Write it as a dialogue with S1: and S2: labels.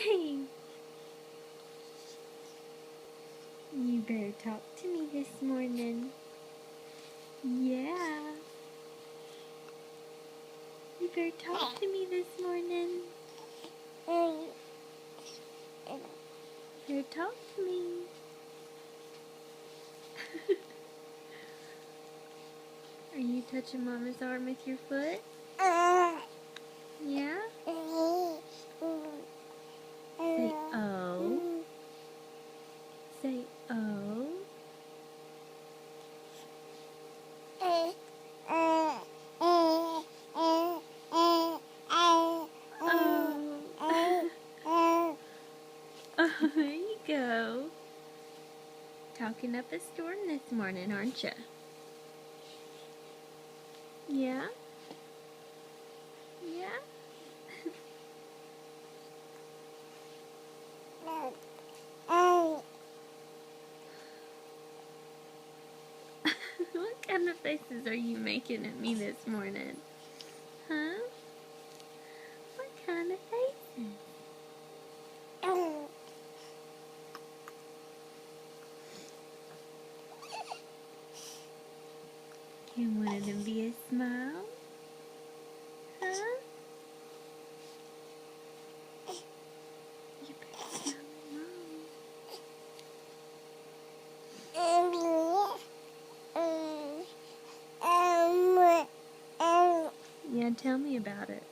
S1: Say, you better talk to me this morning. Yeah. You better talk to me this morning. You better talk to me. Are you touching Mama's arm with your foot? Yeah? Say oh. Say oh. Oh. Oh, there you go. Talking up a storm this morning, aren't you? Yeah? Yeah? What kind of faces are you making at me this morning? Huh? What kind of faces? Can one of them be a smile? Huh? You better smile at Mom. Yeah, tell me about it.